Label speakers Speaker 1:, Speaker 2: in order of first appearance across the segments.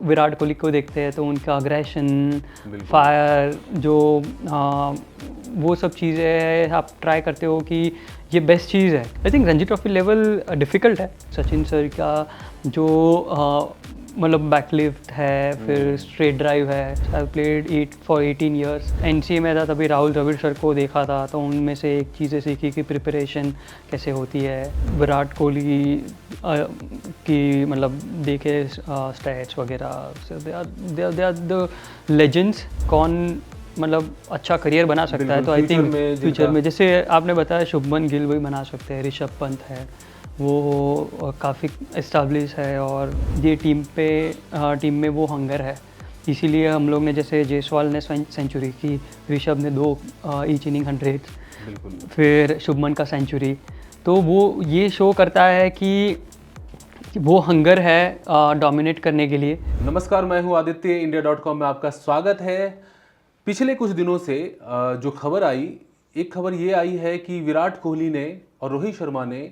Speaker 1: विराट कोहली को देखते हैं तो उनका अग्रेशन,
Speaker 2: बिल्कुल।
Speaker 1: फायर, जो वो सब चीज़ें आप ट्राई करते हो कि ये बेस्ट चीज़ है। I think Ranji trophy level difficult है। सचिन सर का जो मतलब बैकलिफ्ट है, फिर स्ट्रेट ड्राइव है। I played 18 years. एनसीए में था तभी राहुल द्रविड़ सर को देखा था, तो उनमें से एक चीज़ें सीखी कि प्रिपरेशन कैसे होती है। विराट कोहली की मतलब देखे स्टैट्स वगैरह, दे आर द लेजेंड्स। कौन मतलब अच्छा करियर बना सकता है, तो आई थिंक फ्यूचर में जैसे आपने बताया शुभमन गिल वही बना सकते हैं, ऋषभ पंत है, वो काफ़ी इस्टेब्लिश है और ये टीम में वो हंगर है। इसीलिए हम लोग ने, जैसे जायसवाल ने सेंचुरी की, ऋषभ ने 2 ईच इनिंग 100, फिर शुभमन का सेंचुरी, तो वो ये शो करता है कि वो हंगर है डोमिनेट करने के लिए।
Speaker 2: नमस्कार, मैं हूं आदित्य, इंडिया.com में आपका स्वागत है। पिछले कुछ दिनों से जो खबर आई, एक खबर ये आई है कि विराट कोहली ने और रोहित शर्मा ने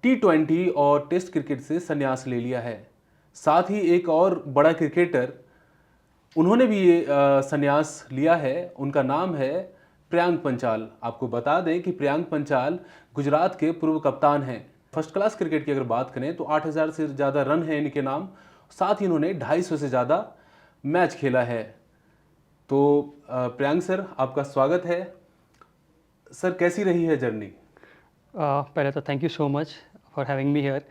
Speaker 2: T20 और टेस्ट क्रिकेट से संन्यास ले लिया है। साथ ही एक और बड़ा क्रिकेटर, उन्होंने भी ये संन्यास लिया है। उनका नाम है प्रियांक पंचाल। आपको बता दें कि प्रियांक पंचाल गुजरात के पूर्व कप्तान हैं। फर्स्ट क्लास क्रिकेट की अगर बात करें तो 8000 से ज़्यादा रन हैं इनके नाम। साथ ही इन्होंने 250 से ज़्यादा मैच खेला है। तो प्रियांक सर, आपका स्वागत है। सर, कैसी रही है जर्नी?
Speaker 1: पहले तो thank you so much for having me here.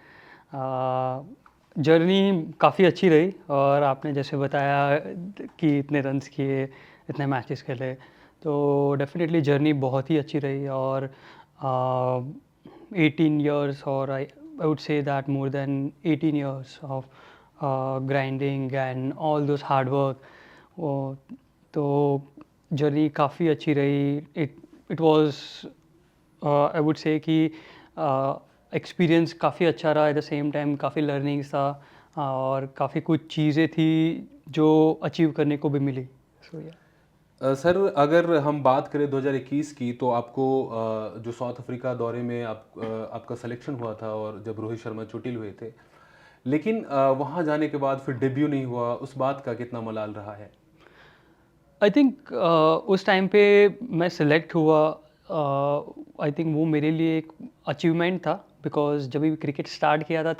Speaker 1: Journey काफ़ी अच्छी रही, और आपने जैसे बताया कि इतने रन्स किए, इतने मैचेस खेले, तो डेफिनेटली जर्नी बहुत ही अच्छी रही। और 18 ईयर्स, और आई would say that more than 18 years of grinding and all those hard work, तो जर्नी काफ़ी अच्छी रही। It was I would say कि एक्सपीरियंस काफ़ी अच्छा रहा। एट द सेम टाइम काफ़ी लर्निंग्स था, और काफ़ी कुछ चीज़ें थी जो अचीव करने को भी मिली। सो
Speaker 2: सर, अगर हम बात करें 2021 की, तो आपको जो साउथ अफ्रीका दौरे में आपका सिलेक्शन हुआ था, और जब रोहित शर्मा चोटिल हुए थे, लेकिन वहाँ जाने के बाद फिर डेब्यू नहीं हुआ, उस बात का कितना मलाल रहा है?
Speaker 1: आई थिंक उस टाइम पे मैं सिलेक्ट हुआ, आई थिंक वो मेरे लिए एक अचीवमेंट था, बिकॉज जब भी क्रिकेट स्टार्ट किया था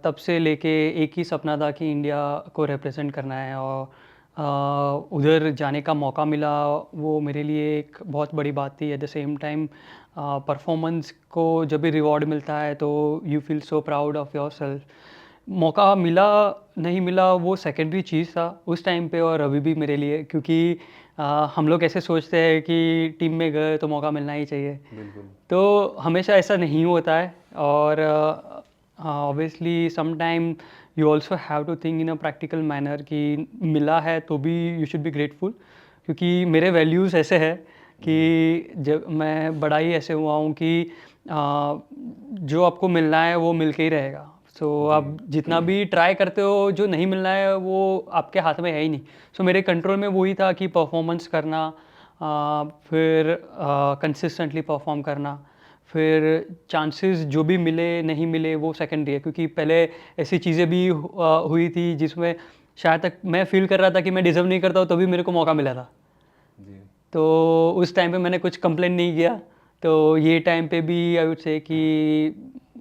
Speaker 1: तब से लेके एक ही सपना था कि इंडिया को रिप्रेजेंट करना है, और उधर जाने का मौका मिला। वो मेरे लिए एक बहुत बड़ी बात थी। Eight the same time performance को जब भी रिवॉर्ड मिलता है तो you feel so proud of your self. मौका मिला नहीं मिला वो सेकेंडरी चीज़ था उस टाइम पे और अभी भी मेरे लिए, क्योंकि हम लोग ऐसे सोचते हैं कि टीम में गए तो मौका मिलना ही चाहिए।
Speaker 2: बिल्कुल।
Speaker 1: तो हमेशा ऐसा नहीं होता है, और obviously some time you also have to think in a practical manner कि मिला है तो भी यू शुड बी ग्रेटफुल, क्योंकि मेरे वैल्यूज़ ऐसे हैं कि जब मैं बड़ा ही ऐसे हुआ हूँ कि जो आपको मिलना है वो मिल के ही रहेगा। सो आप जितना भी ट्राई करते हो, जो नहीं मिलना है वो आपके हाथ में है ही नहीं। सो मेरे कंट्रोल में वही था कि परफॉर्मेंस करना, फिर कंसिस्टेंटली परफॉर्म करना, फिर चांसेस जो भी मिले नहीं मिले वो सेकेंडरी है, क्योंकि पहले ऐसी चीज़ें भी हुई थी जिसमें शायद तक मैं फील कर रहा था कि मैं डिज़र्व नहीं करता हूँ, तभी मेरे को मौका मिला था।
Speaker 2: जी।
Speaker 1: तो उस टाइम पे मैंने कुछ कंप्लेन नहीं किया। तो ये टाइम पे भी आई वुड से कि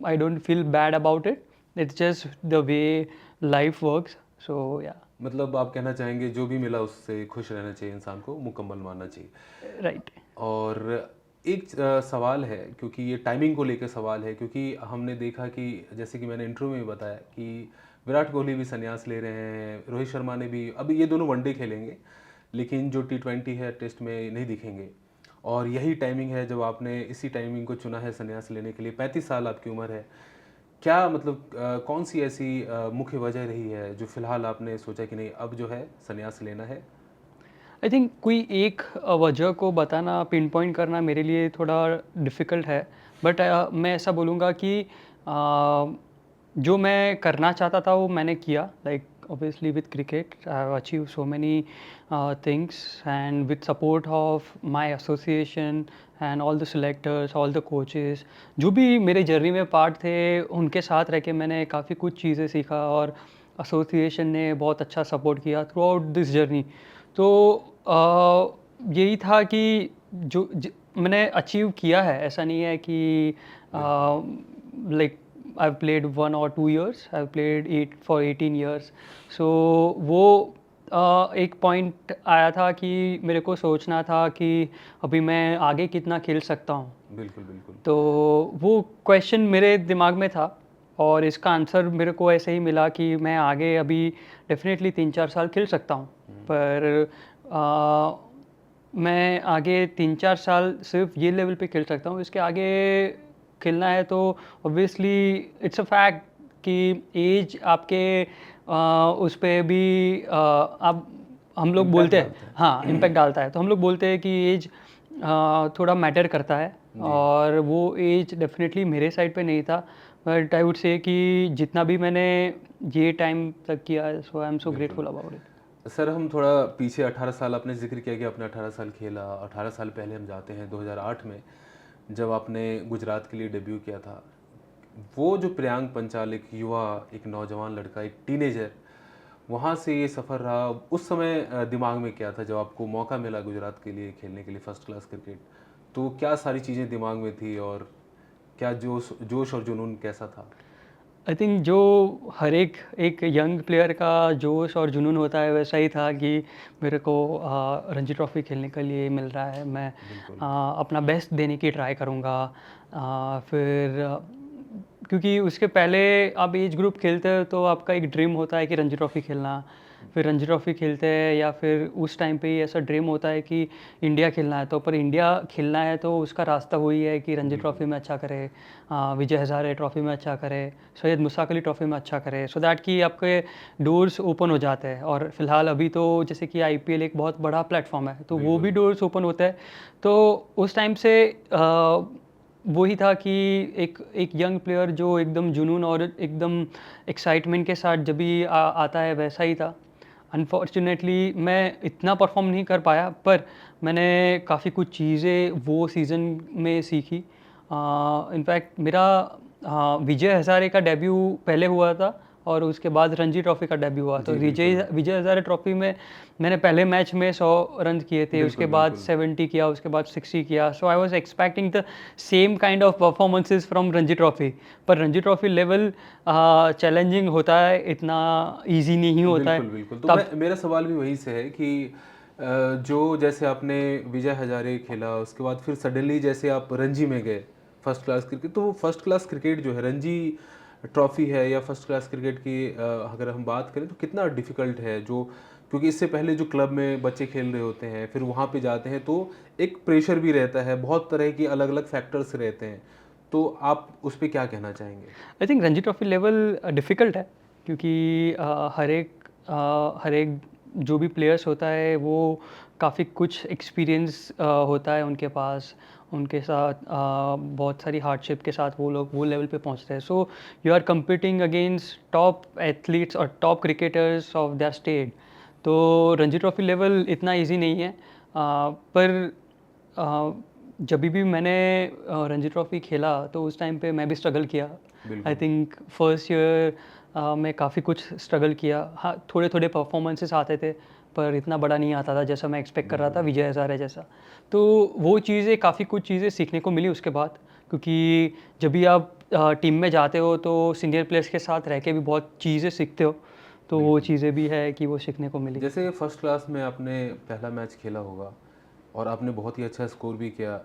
Speaker 1: I don't feel bad about it, it's just the way life works. So yeah,
Speaker 2: मतलब आप कहना चाहेंगे जो भी मिला उससे खुश रहना चाहिए, इंसान को मुकम्मल मानना चाहिए।
Speaker 1: राइट।
Speaker 2: और एक सवाल है, क्योंकि ये टाइमिंग को लेकर सवाल है, क्योंकि हमने देखा कि जैसे कि मैंने इंटरव्यू में बताया कि विराट कोहली भी संन्यास ले रहे हैं, रोहित शर्मा ने भी। अभी ये दोनों वनडे खेलेंगे, लेकिन जो T20 है टेस्ट में नहीं दिखेंगे। और यही टाइमिंग है जब आपने इसी टाइमिंग को चुना है संन्यास लेने के लिए। 35 साल आपकी उम्र है। क्या मतलब कौन सी ऐसी मुख्य वजह रही है जो फिलहाल आपने सोचा कि नहीं, अब जो है संन्यास लेना है?
Speaker 1: आई थिंक कोई एक वजह को बताना, पिन पॉइंट करना मेरे लिए थोड़ा डिफ़िकल्ट है। बट मैं ऐसा बोलूँगा कि जो मैं करना चाहता था वो मैंने किया। Like obviously with cricket I have achieve so many things, and with support of my association and all the selectors, all the coaches, जो भी मेरे जर्नी में पार्ट थे, उनके साथ रह के मैंने काफ़ी कुछ चीज़ें सीखा। और एसोसिएशन ने बहुत अच्छा सपोर्ट किया थ्रू आउट दिस जर्नी। तो यही था कि मैंने अचीव किया है, ऐसा नहीं है कि like I played 1 or 2 years, I played 18 years। सो वो एक पॉइंट आया था कि मेरे को सोचना था कि अभी मैं आगे कितना खेल सकता हूँ।
Speaker 2: बिल्कुल बिल्कुल।
Speaker 1: तो वो क्वेश्चन मेरे दिमाग में था और इसका आंसर मेरे को ऐसे ही मिला कि मैं आगे अभी डेफिनेटली 3-4 साल खेल सकता हूँ। पर मैं आगे 3-4 साल सिर्फ ये लेवल पे खेल सकता हूँ, इसके आगे खेलना है तो ऑब्वियसली इट्स अ फैक्ट कि एज आपके उस पे भी आप हम लोग
Speaker 2: Impact
Speaker 1: बोलते हैं,
Speaker 2: डालता है।
Speaker 1: हाँ इम्पैक्ट डालता है। तो हम लोग बोलते हैं कि एज थोड़ा मैटर करता है और वो एज डेफिनेटली मेरे साइड पे नहीं था। बट आई वुड से कि जितना भी मैंने ये टाइम तक किया, so I am so grateful about it.
Speaker 2: Sir हम थोड़ा पीछे 18 साल आपने जिक्र किया कि आपने 18 साल खेला। 18 साल पहले हम जाते हैं 2008 में, जब आपने गुजरात के लिए डेब्यू किया था। वो जो प्रियांक पंचाल, एक युवा, एक नौजवान लड़का, एक टीनेजर, वहाँ से ये सफ़र रहा। उस समय दिमाग में क्या था जब आपको मौका मिला गुजरात के लिए खेलने के लिए फर्स्ट क्लास क्रिकेट? तो क्या सारी चीज़ें दिमाग में थी और क्या जोश और जुनून कैसा था?
Speaker 1: आई थिंक जो हर एक यंग प्लेयर का जोश और जुनून होता है वैसा ही था कि मेरे को रणजी ट्रॉफ़ी खेलने के लिए मिल रहा है, मैं
Speaker 2: बिल्कुल
Speaker 1: अपना बेस्ट देने की ट्राई करूँगा। फिर क्योंकि उसके पहले आप एज ग्रुप खेलते हो तो आपका एक ड्रीम होता है कि रणजी ट्रॉफ़ी खेलना। फिर रणजी ट्रॉफ़ी खेलते हैं या फिर उस टाइम पे ही ऐसा ड्रीम होता है कि इंडिया खेलना है। तो पर इंडिया खेलना है तो उसका रास्ता वही है कि रणजी ट्रॉफ़ी में अच्छा करे, विजय हज़ारे ट्रॉफ़ी में अच्छा करे, सैयद मुश्ताक अली ट्रॉफ़ी में अच्छा करे, सो दैट कि आपके डोर्स ओपन हो जाते हैं। और फिलहाल अभी तो जैसे कि आईपीएल एक बहुत बड़ा प्लेटफॉर्म है तो वो भी डोर्स ओपन होता है। तो उस टाइम से वही था कि एक यंग प्लेयर जो एकदम जुनून और एकदम एक्साइटमेंट के साथ जब भी आता है वैसा ही था। अनफॉर्चुनेटली मैं इतना परफॉर्म नहीं कर पाया, पर मैंने काफ़ी कुछ चीज़ें वो सीज़न में सीखी। इनफैक्ट मेरा विजय हज़ारे का डेब्यू पहले हुआ था और उसके बाद रणजी ट्रॉफ़ी का डेब्यू हुआ। तो विजय हज़ारे ट्रॉफ़ी में मैंने पहले मैच में 100 रन किए थे, उसके बाद 70 किया, उसके बाद 60 किया। So I was expecting the same kind of performances from Ranji Trophy. पर रणजी ट्रॉफ़ी लेवल चैलेंजिंग होता है, इतना ईजी नहीं होता है।
Speaker 2: बिल्कुल बिल्कुल। तो मेरा सवाल भी वही से है कि जो जैसे आपने विजय हजारे खेला, उसके बाद फिर सडनली जैसे आप रणजी में गए फर्स्ट क्लास क्रिकेट, तो वो फर्स्ट क्लास क्रिकेट जो है, रणजी ट्रॉफी है या फर्स्ट क्लास क्रिकेट की अगर हम बात करें तो कितना डिफ़िकल्ट है? जो क्योंकि इससे पहले जो क्लब में बच्चे खेल रहे होते हैं, फिर वहाँ पे जाते हैं तो एक प्रेशर भी रहता है, बहुत तरह की अलग अलग फैक्टर्स रहते हैं। तो आप उस पर क्या कहना चाहेंगे?
Speaker 1: I think Ranji Trophy level difficult है क्योंकि हर एक जो भी प्लेयर्स होता है वो काफ़ी कुछ एक्सपीरियंस होता है उनके पास, उनके साथ बहुत सारी हार्डशिप के साथ वो लोग वो लेवल पे पहुंचते हैं। So you are competing against top athletes और top cricketers of that state. तो रणजी ट्रॉफ़ी लेवल इतना इजी नहीं है। पर जब भी मैंने रणजी ट्रॉफ़ी खेला तो उस टाइम पे मैं भी स्ट्रगल किया। आई थिंक फर्स्ट ईयर में काफ़ी कुछ स्ट्रगल किया। हाँ, थोड़े थोड़े परफॉर्मेंसेस आते थे पर इतना बड़ा नहीं आता था जैसा मैं एक्सपेक्ट कर रहा था विजय हज़ारे जैसा। तो वो चीज़ें काफ़ी कुछ चीज़ें सीखने को मिली उसके बाद, क्योंकि जब भी आप टीम में जाते हो तो सीनियर प्लेयर्स के साथ रह के भी बहुत चीज़ें सीखते हो। तो वो चीज़ें भी है कि वो सीखने को मिली।
Speaker 2: जैसे फर्स्ट क्लास में आपने पहला मैच खेला होगा और आपने बहुत ही अच्छा स्कोर भी किया,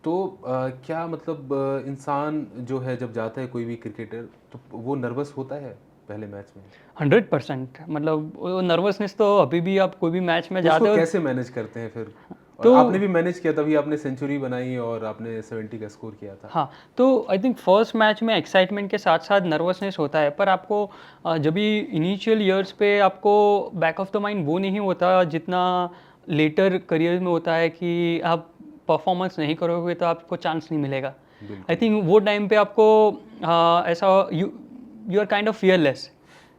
Speaker 2: तो क्या मतलब इंसान जो है जब जाता है कोई भी क्रिकेटर, तो वो नर्वस होता है पहले मैच में?
Speaker 1: 100% मतलब वो नर्वसनेस तो अभी भी आप कोई भी मैच में
Speaker 2: तो उसको
Speaker 1: जाते हो।
Speaker 2: कैसे मैनेज करते हैं फिर? और
Speaker 1: तो
Speaker 2: आपने भी मैनेज किया, तभी आपने सेंचुरी बनाई और आपने 70 का स्कोर किया था।
Speaker 1: हाँ, तो आई थिंक फर्स्ट मैच में एक्साइटमेंट के साथ साथ नर्वसनेस होता है, पर आपको जब भी इनिशियल ईयर्स पे आपको बैक ऑफ द माइंड वो नहीं होता जितना लेटर करियर में होता है कि आप परफॉर्मेंस नहीं करोगे तो आपको चांस नहीं मिलेगा। आई थिंक वो टाइम पे आपको ऐसा you are kind of fearless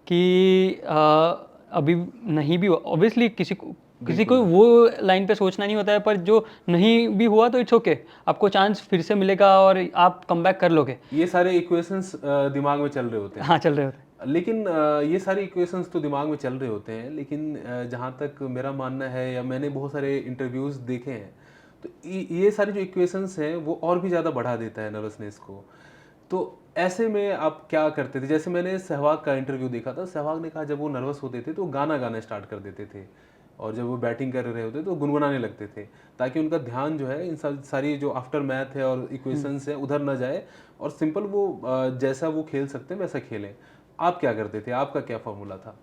Speaker 1: कि अभी नहीं भी ऑब्वियसली किसी को वो लाइन पे सोचना नहीं होता है, पर जो नहीं भी हुआ तो इट्स ओके, आपको चांस फिर से मिलेगा और आप कम बैक कर लोगे।
Speaker 2: ये सारे इक्वेशंस दिमाग में चल रहे होते हैं।
Speaker 1: हाँ, चल रहे होते हैं।
Speaker 2: लेकिन ये सारी इक्वेशंस तो दिमाग में चल रहे होते हैं, लेकिन जहाँ तक मेरा मानना है या मैंने बहुत सारे इंटरव्यूज़ देखे हैं, तो ये सारी जो इक्वेशंस हैं वो और भी ज़्यादा बढ़ा देता है नर्वसनेस को। तो ऐसे में आप क्या करते थे? जैसे मैंने सहवाग का इंटरव्यू देखा था, सहवाग ने कहा जब वो नर्वस होते थे तो गाना गाना स्टार्ट कर देते थे, और जब वो बैटिंग कर रहे होते तो गुनगुनाने लगते थे, ताकि उनका ध्यान जो है इन सारी जो आफ्टर मैथ है और इक्वेशंस है उधर ना जाए, और सिंपल वो जैसा वो खेल सकते हैं वैसा खेलें। आप क्या करते थे? आपका क्या फॉर्मूला था?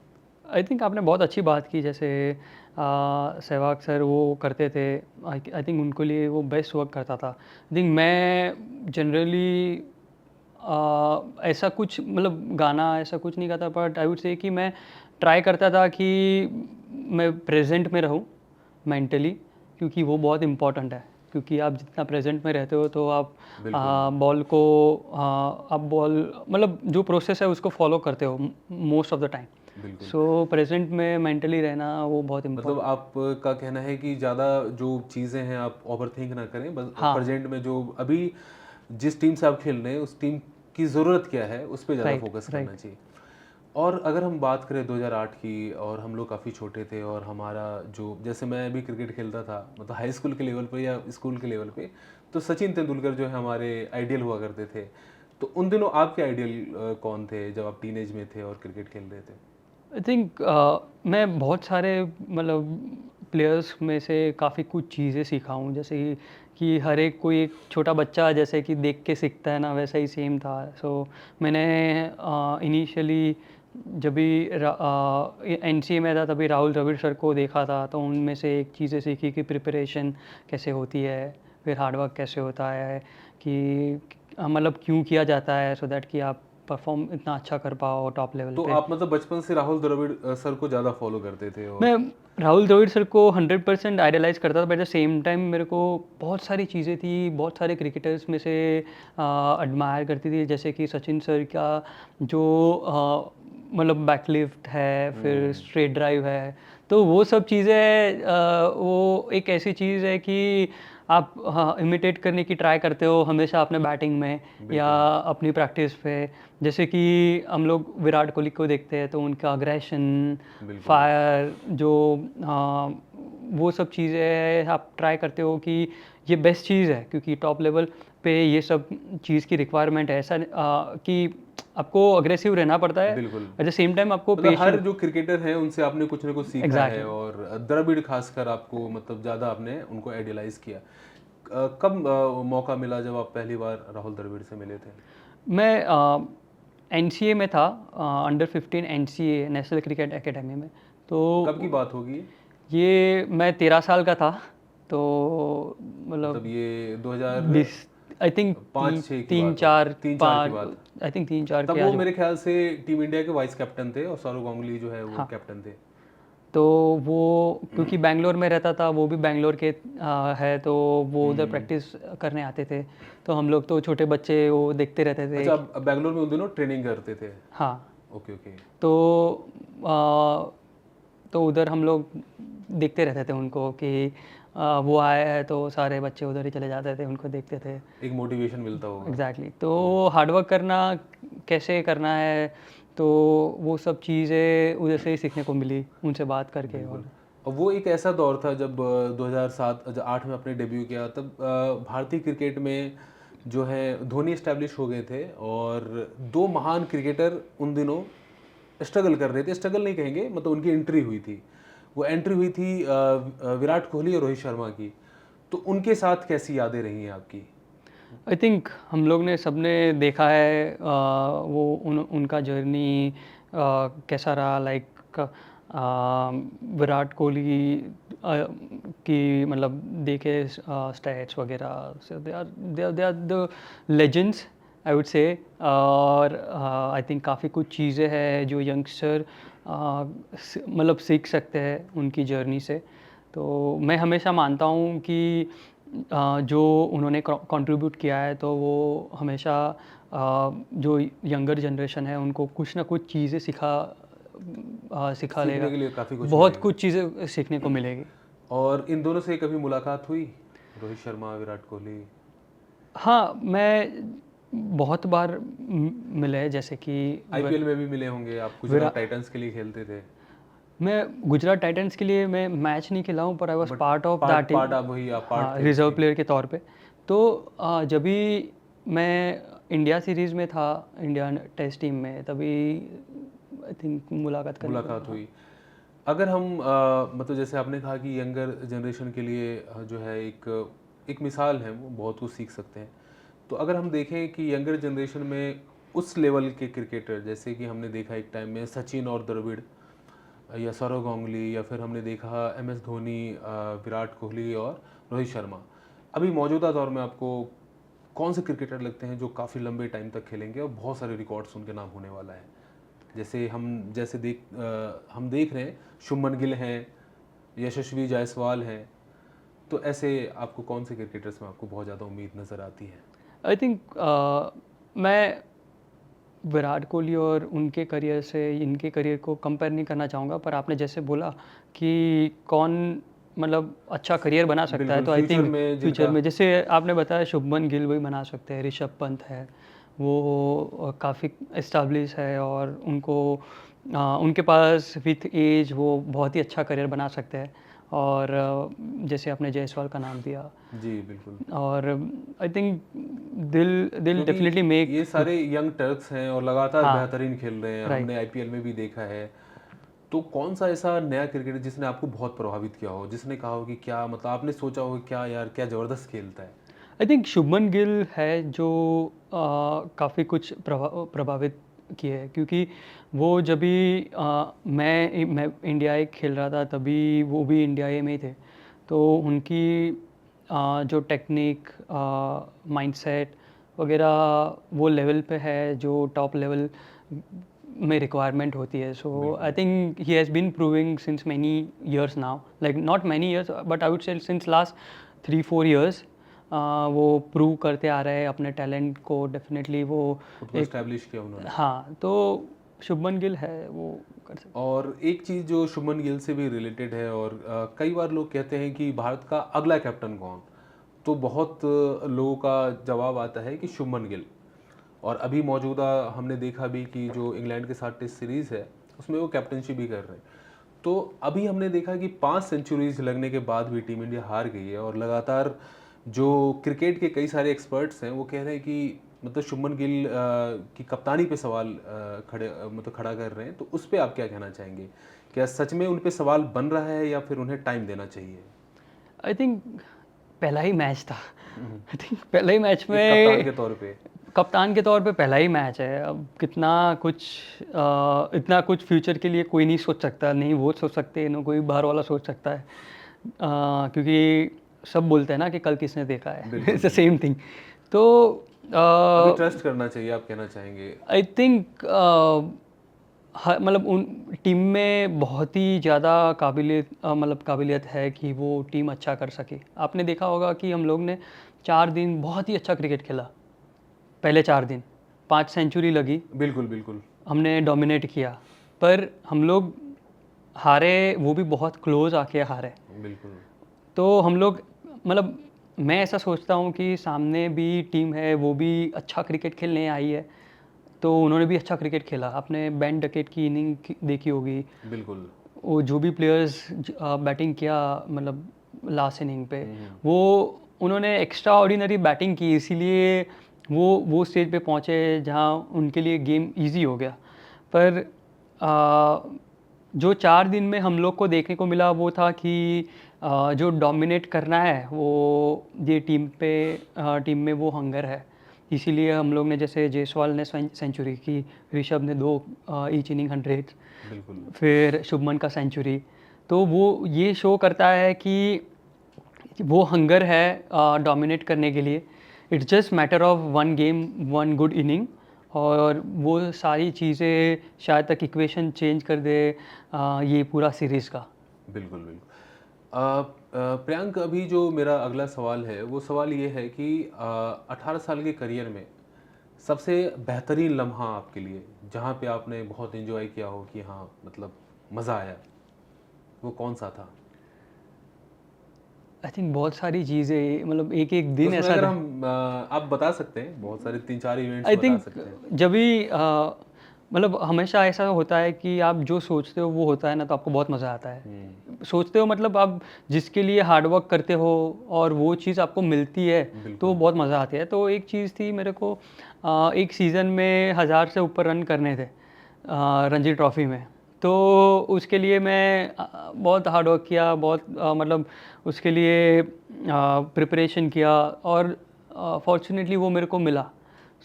Speaker 1: आई थिंक आपने बहुत अच्छी बात की। जैसे सहवाग सर वो करते थे, आई थिंक उनके लिए वो बेस्ट वर्क करता था। आई थिंक मैं जनरली ऐसा कुछ मतलब गाना ऐसा कुछ नहीं गाता, बट आई वुड से कि मैं ट्राई करता था कि मैं प्रेजेंट में रहूं मेंटली, क्योंकि वो बहुत इम्पोर्टेंट है। क्योंकि आप जितना प्रेजेंट में रहते हो तो आप
Speaker 2: बिल्कुल,
Speaker 1: बॉल को आप बॉल मतलब जो प्रोसेस है उसको फॉलो करते हो मोस्ट ऑफ द टाइम।
Speaker 2: बिल्कुल।
Speaker 1: सो प्रेजेंट में मेंटली रहना वो बहुत
Speaker 2: मतलब
Speaker 1: इम्पोर्टेंट।
Speaker 2: आपका कहना है कि ज़्यादा जो चीज़ें हैं आप ओवरथिंक ना करें, बस
Speaker 1: हाँ,
Speaker 2: प्रेजेंट में जो अभी जिस टीम से आप खेल रहे हैं उस टीम की ज़रूरत क्या है उस पे ज़्यादा
Speaker 1: राइट,
Speaker 2: फोकस करना
Speaker 1: राइट।
Speaker 2: चाहिए। और अगर हम बात करें 2008 की, और हम लोग काफ़ी छोटे थे, और हमारा जो जैसे मैं भी क्रिकेट खेलता था, मतलब हाई स्कूल के लेवल पे या स्कूल के लेवल पे, तो सचिन तेंदुलकर जो है हमारे आइडियल हुआ करते थे। तो उन दिनों आपके आइडियल कौन थे जब आप टीनेज में थे और क्रिकेट खेल रहे थे?
Speaker 1: आई थिंक मैं बहुत सारे मतलब प्लेयर्स में से काफ़ी कुछ चीज़ें सीखा हूँ। जैसे कि हर एक कोई एक छोटा बच्चा जैसे कि देख के सीखता है ना, वैसा ही सेम था। सो मैंने इनिशियली जब भी एनसीए में था तभी राहुल द्रविड़ सर को देखा था, तो उनमें से एक चीज़ें सीखी कि प्रिपरेशन कैसे होती है, फिर हार्डवर्क कैसे होता है, कि मतलब क्यों किया जाता है, सो दैट कि आप परफॉर्म इतना अच्छा कर पाओ टॉप लेवल
Speaker 2: तो
Speaker 1: पे।
Speaker 2: आप मतलब बचपन से राहुल द्रविड़ सर को ज़्यादा फॉलो करते थे? और
Speaker 1: मैं राहुल द्रविड़ सर को 100% आइडलाइज करता था, but at the same time मेरे को बहुत सारी चीज़ें थी, बहुत सारे क्रिकेटर्स में से एडमायर करती थी। जैसे कि सचिन सर का जो मतलब बैकलिफ्ट है, फिर स्ट्रेट ड्राइव है, तो वो सब चीज़ें वो एक ऐसी चीज़ है कि आप हाँ इमिटेट करने की ट्राई करते हो हमेशा अपने बैटिंग में या
Speaker 2: बिल्कुल,
Speaker 1: अपनी प्रैक्टिस पे। जैसे कि हम लोग विराट कोहली को देखते हैं तो उनका अग्रेशन,
Speaker 2: बिल्कुल।
Speaker 1: फायर जो वो सब चीज़ें आप ट्राई करते हो कि ये बेस्ट चीज़ है, क्योंकि टॉप लेवल पे ये सब चीज़ की रिक्वायरमेंट है। ऐसा कि आपको अग्रेसिव रहना पड़ता है,
Speaker 2: बिल्कुल।
Speaker 1: एट द सेम टाइम आपको
Speaker 2: मतलब हर
Speaker 1: पेशेंट।
Speaker 2: जो क्रिकेटर हैं उनसे आपने कुछ ना कुछ सीखा है,
Speaker 1: एग्जैक्टली।
Speaker 2: और द्रविड़ खासकर आपको मतलब ज़्यादा आपने उनको आइडियलाइज किया। कब मौका मिला जब आप पहली बार राहुल द्रविड़ से मिले थे?
Speaker 1: मैं एनसीए में था, under 15 NCA national cricket academy में। तो
Speaker 2: कब की बात होगी ये?
Speaker 1: ये मैं 13 साल का था, तो
Speaker 2: मतलब
Speaker 1: मतलब
Speaker 2: ये 2005
Speaker 1: बीस आई थिंक
Speaker 2: 6 की
Speaker 1: तीन
Speaker 2: बात होगी,
Speaker 1: चार
Speaker 2: 3-4 की
Speaker 1: पाँच,
Speaker 2: बात।
Speaker 1: आई थिंक 3-4
Speaker 2: तब
Speaker 1: के
Speaker 2: वो
Speaker 1: आजू।
Speaker 2: मेरे ख्याल से टीम इंडिया के वाइस कैप्टन थे, और सौरव गांगुली जो है वो
Speaker 1: हाँ,
Speaker 2: कैप्टन थे।
Speaker 1: तो वो क्योंकि बैंगलोर में रहता था, वो भी बैंगलोर के है, तो वो उधर प्रैक्टिस करने आते थे। तो हम लोग तो छोटे बच्चे वो देखते रहते थे
Speaker 2: अच्छा, आप बैंगलोर में उन दिनों ट्रेनिंग करते थे?
Speaker 1: हाँ।
Speaker 2: Okay, okay.
Speaker 1: तो आ, तो उधर हम लोग देखते रहते थे उनको कि वो आए हैं, तो सारे बच्चे उधर ही चले जाते थे, उनको देखते थे।
Speaker 2: एक मोटिवेशन मिलता होगा।
Speaker 1: एग्जैक्टली। तो हार्डवर्क करना कैसे करना है, तो वो सब चीज़ें उधर से ही सीखने को मिली उनसे बात करके।
Speaker 2: बिल्कुल।
Speaker 1: और
Speaker 2: और वो एक ऐसा दौर था जब 2007-8 में आपने डेब्यू किया, तब भारतीय क्रिकेट में जो है धोनी इस्टेब्लिश हो गए थे, और दो महान क्रिकेटर उन दिनों स्ट्रगल कर रहे थे, स्ट्रगल नहीं कहेंगे, मतलब उनकी एंट्री हुई थी। वो एंट्री हुई थी विराट कोहली और रोहित शर्मा की। तो उनके साथ कैसी यादें रही हैं आपकी?
Speaker 1: आई थिंक हम लोग ने सबने देखा है वो उनका जर्नी कैसा रहा। लाइक विराट कोहली की मतलब देखे स्टैट्स वगैरह से they are the legends I would say. और आई थिंक काफ़ी कुछ चीज़ें हैं जो यंगस्टर मतलब सीख सकते हैं उनकी जर्नी से। तो मैं हमेशा मानता हूँ कि जो उन्होंने कंट्रीब्यूट किया है, तो वो हमेशा जो यंगर जनरेशन है उनको कुछ ना कुछ चीज़ें सिखा
Speaker 2: सीखने
Speaker 1: लेगा।
Speaker 2: के लिए काफ़ी कुछ
Speaker 1: बहुत
Speaker 2: मिलेगा।
Speaker 1: कुछ चीज़ें सीखने को मिलेगी।
Speaker 2: और इन दोनों से कभी मुलाकात हुई? रोहित शर्मा, विराट कोहली?
Speaker 1: हाँ, मैं बहुत बार मिले, जैसे कि
Speaker 2: आईपीएल में भी मिले होंगे आप, गुजरात टाइटंस के लिए खेलते थे।
Speaker 1: मैं गुजरात टाइटंस के लिए मैं मैच नहीं खेला हूँ, पर I was
Speaker 2: but
Speaker 1: part of that
Speaker 2: part
Speaker 1: team.
Speaker 2: Part आप वही आप पार्ट
Speaker 1: हाँ,
Speaker 2: थे
Speaker 1: रिजर्व
Speaker 2: उसके।
Speaker 1: प्लेयर के तौर पे। तो जब भी मैं इंडिया सीरीज़ में था, इंडियन टेस्ट टीम में, तभी आई थिंक मुलाकात करने को
Speaker 2: मुलाकात
Speaker 1: हाँ।
Speaker 2: हुई। अगर हम मतलब जैसे आपने कहा कि यंगर जनरेशन के लिए जो है एक मिसाल है, वो बहुत कुछ सीख सकते हैं। तो अगर हम देखें कि यंगर जनरेशन में उस लेवल के क्रिकेटर, जैसे कि हमने देखा एक टाइम में सचिन और द्रविड़, या सौरव गांगुली, या फिर हमने देखा एमएस धोनी, विराट कोहली और रोहित शर्मा, अभी मौजूदा दौर में आपको कौन से क्रिकेटर लगते हैं जो काफ़ी लंबे टाइम तक खेलेंगे और बहुत सारे रिकॉर्ड्स उनके नाम होने वाला है? जैसे हम देख रहे हैं शुभमन गिल हैं, यशस्वी जायसवाल हैं, तो ऐसे आपको कौन से क्रिकेटर्स में आपको बहुत ज़्यादा उम्मीद नज़र आती है?
Speaker 1: आई थिंक मैं विराट कोहली और उनके करियर से इनके करियर को कंपेयर नहीं करना चाहूँगा, पर आपने जैसे बोला कि कौन मतलब अच्छा करियर बना सकता है,
Speaker 2: बिल्कुल,
Speaker 1: तो आई
Speaker 2: फ्यूचर
Speaker 1: थिंक
Speaker 2: में
Speaker 1: फ्यूचर
Speaker 2: जिनका
Speaker 1: में जैसे आपने बताया शुभमन गिल वही बना सकते हैं, ऋषभ पंत है, वो काफ़ी इस्टेब्लिश है और उनके पास विथ एज वो बहुत ही अच्छा करियर बना सकते हैं। और जैसे आपने जायसवाल का नाम दिया,
Speaker 2: जी बिल्कुल,
Speaker 1: और आई थिंक दिल दिल
Speaker 2: क्योंकि
Speaker 1: डेफिनेटली मेक
Speaker 2: ये
Speaker 1: गुड।
Speaker 2: सारे यंग टर्क्स हैं और लगातार
Speaker 1: हाँ,
Speaker 2: बेहतरीन खेल रहे हैं,
Speaker 1: राइट।
Speaker 2: हमने आईपीएल में भी देखा है। तो कौन सा ऐसा नया क्रिकेटर जिसने आपको बहुत प्रभावित किया हो, जिसने कहा हो कि क्या मतलब आपने सोचा हो कि क्या यार क्या ज़बरदस्त खेलता है?
Speaker 1: आई थिंक शुभमन गिल है जो काफ़ी कुछ प्रभावित किए है, क्योंकि वो जब भी मैं इंडिया ए खेल रहा था, तभी वो भी इंडिया ए में ही थे। तो उनकी जो टेक्निक, माइंडसेट वगैरह वो लेवल पे है जो टॉप लेवल में रिक्वायरमेंट होती है। सो आई
Speaker 2: बिल्कुल।
Speaker 1: Think he has been proving since many years now, like not many years but I would say since last 3-4 years वो प्रूव करते आ रहे हैं अपने टैलेंट को। डेफिनेटली वो
Speaker 2: खुद को
Speaker 1: एक
Speaker 2: एस्टैब्लिश किया उन्होंने।
Speaker 1: हाँ, तो शुभमन गिल है, वो कर सकते।
Speaker 2: और एक चीज़ जो शुभमन गिल से भी रिलेटेड है, और कई बार लोग कहते हैं कि भारत का अगला कैप्टन कौन, तो बहुत लोगों का जवाब आता है कि शुभमन गिल। और अभी मौजूदा हमने देखा भी कि जो इंग्लैंड के साथ टेस्ट सीरीज़ है उसमें वो कैप्टनशिप भी कर रहे हैं। तो अभी हमने देखा कि 5 सेंचुरीज लगने के बाद भी टीम इंडिया हार गई है, और लगातार जो क्रिकेट के कई सारे एक्सपर्ट्स हैं वो कह रहे हैं कि मतलब शुभमन गिल की कप्तानी पे सवाल मतलब खड़ा कर रहे हैं। तो उस पर आप क्या कहना चाहेंगे? क्या सच में उन पे सवाल बन रहा है या फिर उन्हें टाइम देना चाहिए?
Speaker 1: आई थिंक पहला ही मैच था। आई थिंक पहले ही मैच
Speaker 2: एक कप्तान
Speaker 1: में
Speaker 2: के तौर पे।
Speaker 1: कप्तान के तौर पे पहला ही मैच है। अब इतना कुछ फ्यूचर के लिए कोई नहीं सोच सकता, नहीं वो सोच सकते, ना कोई बाहर वाला सोच सकता है। क्योंकि सब बोलते हैं ना कि कल किसने देखा है।
Speaker 2: बिल्कुल
Speaker 1: इट्स द
Speaker 2: बिल्कुल।
Speaker 1: Same thing. तो
Speaker 2: अभी ट्रस्ट करना चाहिए, आप कहना चाहेंगे?
Speaker 1: आई थिंक मतलब उन टीम में बहुत ही ज़्यादा काबिलियत है कि वो टीम अच्छा कर सके। आपने देखा होगा कि हम लोग ने 4 दिन बहुत ही अच्छा क्रिकेट खेला। पहले 4 दिन 5 सेंचुरी लगी,
Speaker 2: बिल्कुल बिल्कुल।
Speaker 1: हमने डोमिनेट किया, पर हम लोग हारे, वो भी बहुत क्लोज आके हारे।
Speaker 2: बिल्कुल
Speaker 1: तो हम लोग मतलब मैं ऐसा सोचता हूँ कि सामने भी टीम है, वो भी अच्छा क्रिकेट खेलने आई है, तो उन्होंने भी अच्छा क्रिकेट खेला। आपने बेन डकेट की इनिंग देखी होगी,
Speaker 2: बिल्कुल।
Speaker 1: वो जो भी प्लेयर्स बैटिंग किया, मतलब लास्ट इनिंग पे, वो उन्होंने एक्स्ट्रा ऑर्डिनरी बैटिंग की, इसीलिए वो स्टेज पे पहुँचे जहाँ उनके लिए गेम इजी हो गया। पर जो 4 दिन में हम लोग को देखने को मिला वो था कि जो डोमिनेट करना है वो ये टीम में वो हंगर है। इसीलिए हम लोग ने, जैसे जायसवाल ने सेंचुरी की, ऋषभ ने 2 ईच इनिंग 100,
Speaker 2: बिल्कुल
Speaker 1: फिर शुभमन का सेंचुरी, तो वो ये शो करता है कि वो हंगर है डोमिनेट करने के लिए। It's just matter of one game, one good inning, और वो सारी चीज़ें शायद तक इक्वेशन चेंज कर दे ये पूरा सीरीज़ का।
Speaker 2: बिल्कुल बिल्कुल। प्रियांक, अभी जो मेरा अगला सवाल है वो सवाल ये है कि 18 साल के करियर में सबसे बेहतरीन लम्हा आपके लिए, जहाँ पे आपने बहुत एंजॉय किया हो कि हाँ मतलब मज़ा आया, वो कौन सा था?
Speaker 1: आई थिंक बहुत सारी चीज़ें, मतलब एक एक
Speaker 2: तो
Speaker 1: दिन
Speaker 2: उसमें
Speaker 1: ऐसा
Speaker 2: अगर
Speaker 1: था।
Speaker 2: हम आप बता सकते हैं, बहुत सारे 3-4 इवेंट्स
Speaker 1: आई
Speaker 2: बता
Speaker 1: थिंक
Speaker 2: सकते हैं।
Speaker 1: जब भी मतलब हमेशा ऐसा होता है कि आप जो सोचते हो वो होता है ना, तो आपको बहुत मज़ा आता है। सोचते हो मतलब आप जिसके लिए हार्ड वर्क करते हो और वो चीज़ आपको मिलती है, तो
Speaker 2: बिल्कुल।
Speaker 1: बहुत मज़ा आती है। तो एक चीज़ थी मेरे को, एक सीज़न में 1000 से ऊपर रन करने थे रणजी ट्रॉफ़ी में। तो उसके लिए मैं बहुत हार्ड वर्क किया, बहुत मतलब उसके लिए प्रिपरेशन किया, और फॉर्चुनेटली वो मेरे को मिला।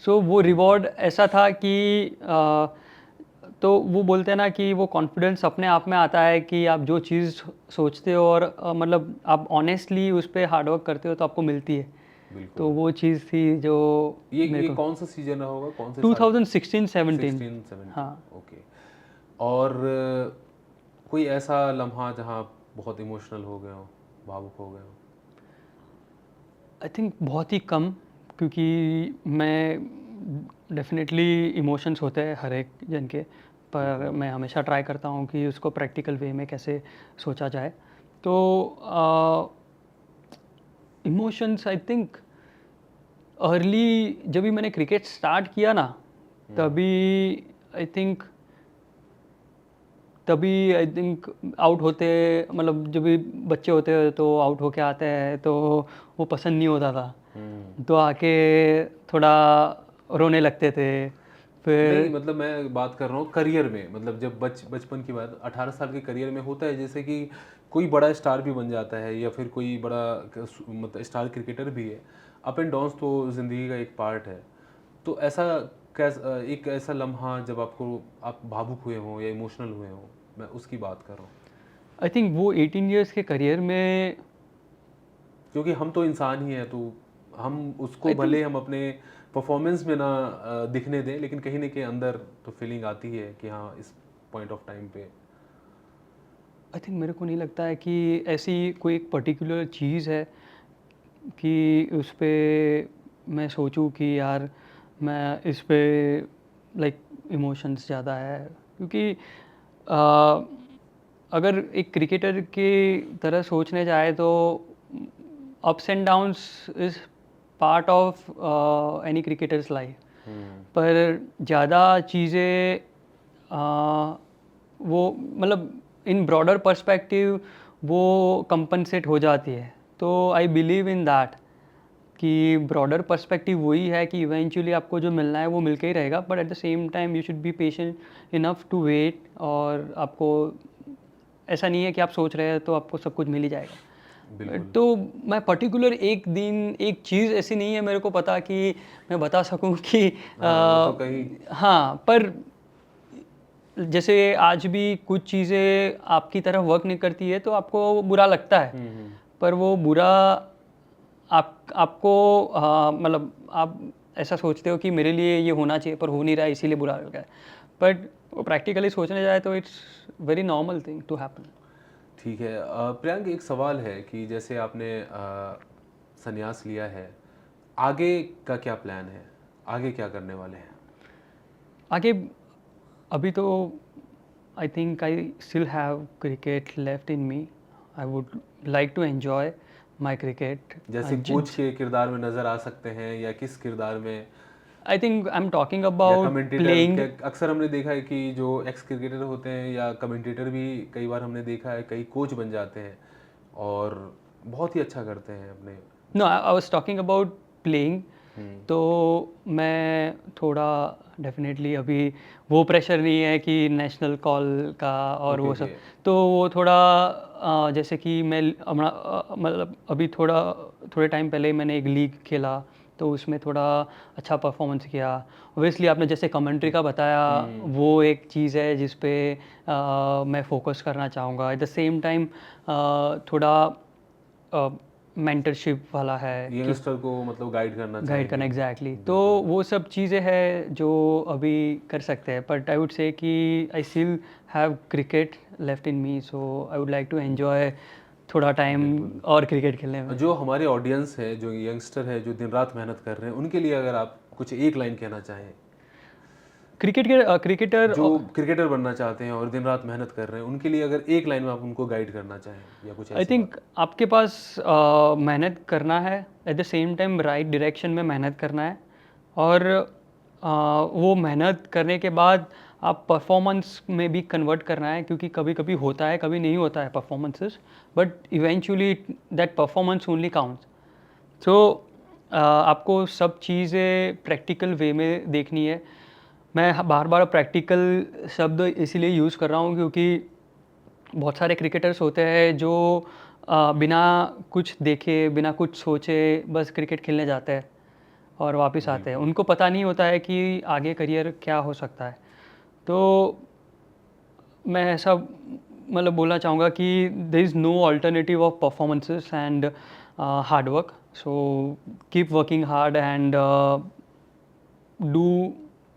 Speaker 1: सो वो रिवॉर्ड ऐसा था कि तो वो बोलते हैं ना कि वो कॉन्फिडेंस अपने आप में आता है कि आप जो चीज़ सोचते हो और मतलब आप ऑनेस्टली उस पे हार्ड वर्क करते हो तो आपको मिलती है। तो
Speaker 2: बिल्कुल।
Speaker 1: वो चीज़ थी जो मेरे
Speaker 2: ये
Speaker 1: को
Speaker 2: कौन सा सीजन रहा होगा, कौन से साल?
Speaker 1: 2016-17।
Speaker 2: 16-17।
Speaker 1: हाँ,
Speaker 2: ओके। और कोई ऐसा लम्हा जहाँ आप बहुत इमोशनल हो गए हो, भावुक हो गए हो?
Speaker 1: आई थिंक बहुत ही कम, क्योंकि मैं डेफिनेटली इमोशंस होते हैं हर एक जन के, पर मैं हमेशा ट्राई करता हूँ कि उसको प्रैक्टिकल वे में कैसे सोचा जाए। तो इमोशंस आई थिंक अर्ली जब भी मैंने क्रिकेट स्टार्ट किया ना, तभी आई थिंक आई थिंक आउट होते, मतलब जब भी बच्चे होते हैं तो आउट होके आते हैं तो वो पसंद नहीं होता था,
Speaker 2: हम्म।
Speaker 1: तो आके थोड़ा रोने लगते थे
Speaker 2: नहीं,
Speaker 1: फिर।
Speaker 2: मतलब मैं बात कर रहा हूँ करियर में, मतलब जब बचपन की बात, 18 साल के करियर में होता है जैसे कि कोई बड़ा स्टार भी बन जाता है या फिर कोई बड़ा मतलब स्टार क्रिकेटर भी है। अप एंड डाउन्स तो ज़िंदगी का एक पार्ट है। तो ऐसा एक ऐसा लम्हा जब आपको आप भावुक हुए हों या इमोशनल हुए हों, मैं उसकी बात कर रहा हूँ।
Speaker 1: आई थिंक वो 18 इयर्स के करियर में
Speaker 2: क्योंकि हम तो इंसान ही हैं, तो हम उसको
Speaker 1: आई थिंक
Speaker 2: भले हम अपने परफॉर्मेंस में ना दिखने दें, लेकिन कहीं ना कहीं अंदर तो फीलिंग आती है कि हाँ, इस पॉइंट ऑफ टाइम पे।
Speaker 1: मेरे को नहीं लगता है कि ऐसी कोई एक पर्टिकुलर चीज़ है कि उस पे मैं सोचूं कि यार मैं इस पे लाइक इमोशंस ज़्यादा है, क्योंकि आ, अगर एक क्रिकेटर की तरह सोचने जाए तो ups and downs is part of any cricketer's life,
Speaker 2: hmm.
Speaker 1: पर ज़्यादा चीज़ें वो मतलब इन ब्रॉडर पर्सपेक्टिव वो कंपनसेट हो जाती है। तो आई बिलीव इन दैट कि ब्रॉडर पर्सपेक्टिव वही है कि इवेंचुअली आपको जो मिलना है वो मिल के ही रहेगा, but at the same time you should be patient enough to wait, और आपको ऐसा नहीं है कि आप सोच रहे हैं तो आपको सब कुछ मिल ही जाएगा।
Speaker 2: बिल्कुल।
Speaker 1: तो मैं पर्टिकुलर एक दिन एक चीज़ ऐसी नहीं है मेरे को पता कि मैं बता सकूं कि
Speaker 2: हाँ, वो तो कहीं।
Speaker 1: हाँ, पर जैसे आज भी कुछ चीज़ें आपकी तरफ वर्क नहीं करती है तो आपको बुरा लगता है,
Speaker 2: हम्म।
Speaker 1: पर वो बुरा आपको मतलब आप ऐसा सोचते हो कि मेरे लिए ये होना चाहिए पर हो नहीं रहा है इसीलिए बुरा लग रहा है, बट प्रैक्टिकली सोचने जाए तो it's very normal thing to happen.
Speaker 2: ठीक है। प्रियंक, एक सवाल है कि जैसे आपने संन्यास लिया है, आगे का क्या प्लान है, आगे क्या करने वाले हैं?
Speaker 1: आगे अभी तो I think I still have cricket left in me, I would like to enjoy my cricket.
Speaker 2: जैसे कोच के किरदार में नज़र आ सकते हैं या किस किरदार में,
Speaker 1: आई थिंक आई एम टॉकिंग
Speaker 2: या
Speaker 1: अबाउट
Speaker 2: कमेंटेटर
Speaker 1: प्लेइंग।
Speaker 2: के? अक्सर हमने देखा है कि जो एक्स क्रिकेटर होते हैं या कमेंटेटर भी, कई बार हमने देखा है कई कोच बन जाते हैं और बहुत ही अच्छा करते हैं अपने।
Speaker 1: No, I was talking about playing.
Speaker 2: Hmm.
Speaker 1: तो मैं थोड़ा डेफिनेटली अभी वो प्रेशर नहीं है कि नेशनल कॉल का और
Speaker 2: ओके,
Speaker 1: वो
Speaker 2: ओके।
Speaker 1: सब। तो वो थोड़ा जैसे कि मैं मतलब अभी थोड़े टाइम पहले मैंने एक लीग खेला, तो उसमें थोड़ा अच्छा परफॉर्मेंस किया। ओबियसली आपने जैसे कमेंट्री का बताया, वो एक चीज़ है जिस पे मैं फोकस करना चाहूँगा। एट द सेम टाइम थोड़ा मेंटरशिप वाला है कि
Speaker 2: यंगस्टर को मतलब गाइड करना
Speaker 1: गाइड करना,
Speaker 2: चाहेंगे।
Speaker 1: एग्जैक्टली। तो
Speaker 2: बिल्कुल।
Speaker 1: वो सब चीज़ें हैं जो अभी कर सकते हैं, बट आई वुड से कि I still have cricket left in me, so I would like to enjoy थोड़ा टाइम
Speaker 2: बिल्कुल।
Speaker 1: और क्रिकेट खेलने में।
Speaker 2: जो हमारे ऑडियंस है, जो यंगस्टर है, जो दिन रात मेहनत कर रहे हैं, उनके लिए अगर आप कुछ एक लाइन कहना चाहें।
Speaker 1: क्रिकेटर
Speaker 2: जो क्रिकेटर बनना चाहते हैं और दिन रात मेहनत कर रहे हैं, उनके लिए अगर एक लाइन में आप उनको गाइड करना चाहें या कुछ
Speaker 1: आई
Speaker 2: ऐसी
Speaker 1: थिंक आपके पास मेहनत करना है, eight the same time right direction में मेहनत करना है, और वो मेहनत करने के बाद आप परफॉर्मेंस में भी कन्वर्ट करना है, क्योंकि कभी कभी होता है, कभी नहीं होता है performances, but eventually that performance only counts. So आपको सब चीज़ें प्रैक्टिकल वे में देखनी है। मैं बार बार प्रैक्टिकल शब्द इसीलिए यूज़ कर रहा हूँ क्योंकि बहुत सारे क्रिकेटर्स होते हैं जो बिना कुछ देखे, बिना कुछ सोचे बस क्रिकेट खेलने जाते हैं और वापस आते हैं। उनको पता नहीं होता है कि आगे करियर क्या हो सकता है। तो मैं ऐसा मतलब बोलना चाहूँगा कि there is no alternative of performances and hard work. So keep working hard and do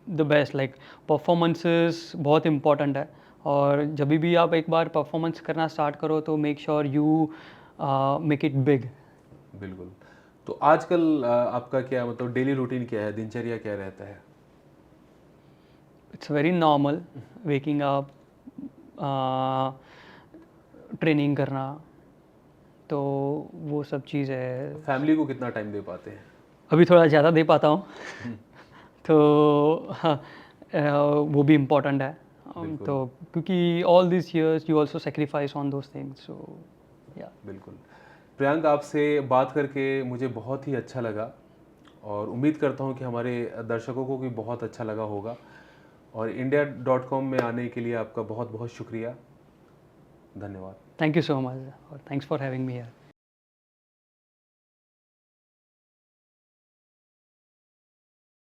Speaker 1: the best. Like performances बहुत इम्पॉर्टेंट है, और जब भी आप एक बार परफॉर्मेंस करना स्टार्ट करो तो make sure you make it big.
Speaker 2: बिल्कुल। तो आजकल आपका क्या मतलब डेली रूटीन क्या है, दिनचर्या क्या रहता है?
Speaker 1: It's very normal, waking up, training करना, तो वो सब चीज़ है।
Speaker 2: फैमिली को कितना टाइम दे पाते हैं?
Speaker 1: अभी थोड़ा ज़्यादा दे पाता हूँ तो हाँ, वो भी इम्पोर्टेंट है।
Speaker 2: बिल्कुल।
Speaker 1: तो क्योंकि all this years you also sacrifice on those things, so yeah.
Speaker 2: बिल्कुल। प्रियांक, आपसे बात करके मुझे बहुत ही अच्छा लगा और उम्मीद करता हूँ कि हमारे दर्शकों को भी बहुत अच्छा लगा होगा। और India.com में आने के लिए आपका बहुत बहुत शुक्रिया। धन्यवाद।
Speaker 1: थैंक यू सो मच और thanks for having me here.